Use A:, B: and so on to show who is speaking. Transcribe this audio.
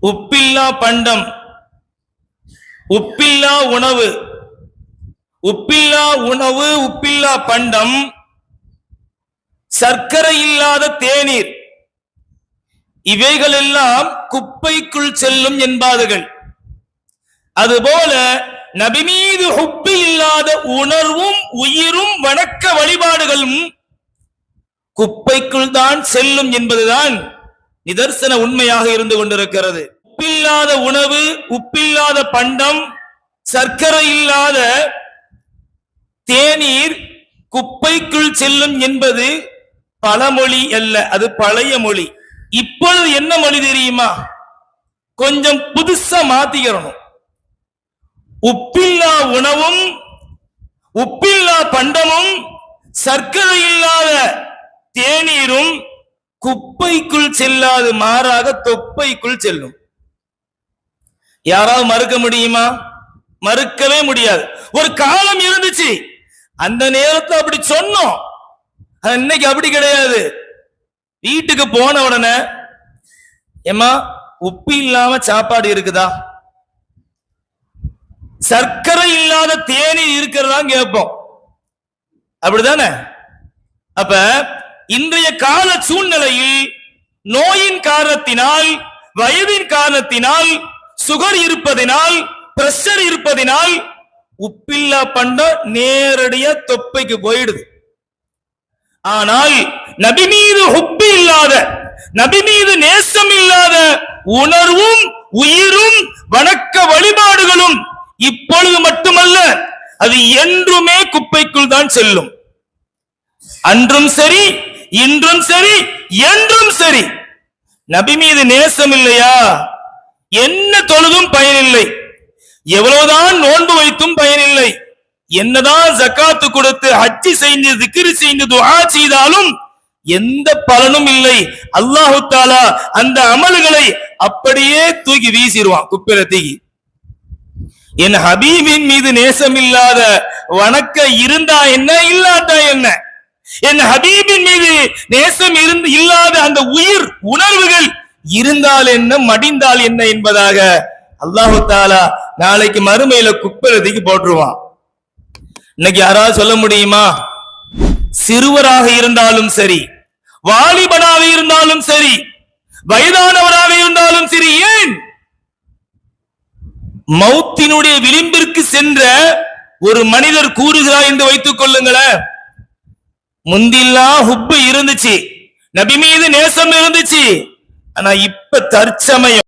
A: உப்பில்லா பண்டம், உப்பில்லா உணவு, உப்பில்லா உணவு, உப்பில்லா பண்டம், சர்க்கரை இல்லாத தேநீர், இவைகள் எல்லாம் குப்பைக்குள் செல்லும் என்பார்கள். அதுபோல நபி மீது ஹுப்பு இல்லாத உணர்வும் உயிரும் வணக்க வழிபாடுகளும் குப்பைக்குள் தான் செல்லும் என்பதுதான் நிதர்சன உண்மையாக இருந்து கொண்டிருக்கிறது. உப்பில்லாத உணவு, உப்பில்லாத பண்டம், சர்க்கரை இல்லாத தேநீர் குப்பைக்குள் செல்லும் என்பது பழமொழி அல்ல, அது பழைய மொழி. இப்பொழுது என்ன மொழி தெரியுமா? கொஞ்சம் புதுசா மாத்திக்கிறணும். உப்பில்லா உணவும் உப்பில்லா பண்டமும் சர்க்கரை இல்லாத தேநீரும் குப்பைக்குள் செல்லாது, மாறாக தொப்பைக்குள் செல்லும். யாராவது மறுக்க முடியுமா? மறுக்கவே முடியாது. ஒரு காலம் இருந்துச்சு, அந்த நேரத்தை அப்படி சொன்னோம். இன்னைக்கு அப்படி கிடையாது. வீட்டுக்கு போன உடனே ஏமா உப்பு இல்லாம சாப்பாடு இருக்குதா, சர்க்கரை இல்லாத தேநீர் இருக்கிறதா கேட்போம். அப்படிதானே? அப்ப இன்றைய கால சூழ்நிலையில் நோயின் காரணத்தினால், வயதின் காரணத்தினால், சுகர் இருப்பதினால், பிரஷர் இருப்பதினால் உப்பில்லா பண்டம் நேரடியா தொப்பைக்கு போயிடுது. ஆனால் நபி மீது ஹுப்பு இல்லாத, நபி மீது நேசம் இல்லாத உணர்வும் உயிரும் வணக்க வழிபாடுகளும் இப்பொழுது மட்டுமல்ல, அது என்றுமே குப்பைக்குள் தான் செல்லும். அன்றும் சரி, இன்றும் சரி, என்றும் சரி. நபி மீது நேசம் இல்லையா, என்ன தொழுதும் பயனில்லை, எவ்வளவுதான் நோன்பு வைத்தும் பயனில்லை, என்னதான் ஜக்காத்து கொடுத்து ஹஜ்ஜி செய்து திக்ர் செய்து துஆ செய்தாலும் எந்த பலனும் இல்லை. அல்லாஹ் தஆலா அந்த அமல்களை அப்படியே தூக்கி வீசிடுவான், குப்பையில தூக்கி. என் ஹபீபின் மீது நேசம் இல்லாத வணக்க இருந்தா என்ன, இல்லாட்டா என்ன? என் ஹபீபின் மீது நேசம் இல்லாத அந்த உயிர் உணர்வுகள் இருந்தால் என்ன, மடிந்தால் என்ன என்பதாக அல்லாஹ் தஆலா நாளைக்கு மறுமையில குப்பையில தூக்கி போட்டுருவான். இன்னைக்கு யாராவது சொல்ல முடியுமா? சிறுவராக இருந்தாலும் சரி, வாலிபனாக இருந்தாலும் சரி, வயதானவராக இருந்தாலும் சரி, ஏன் மௌத்தினுடைய விளிம்பிற்கு சென்ற ஒரு மனிதர் கூறுகிறார் என்று வைத்துக் கொள்ளுங்களேன், முந்தில்லா ஹுப்பு இருந்துச்சு, நபி மீது நேசம் இருந்துச்சு, ஆனா இப்ப தற்சமயம்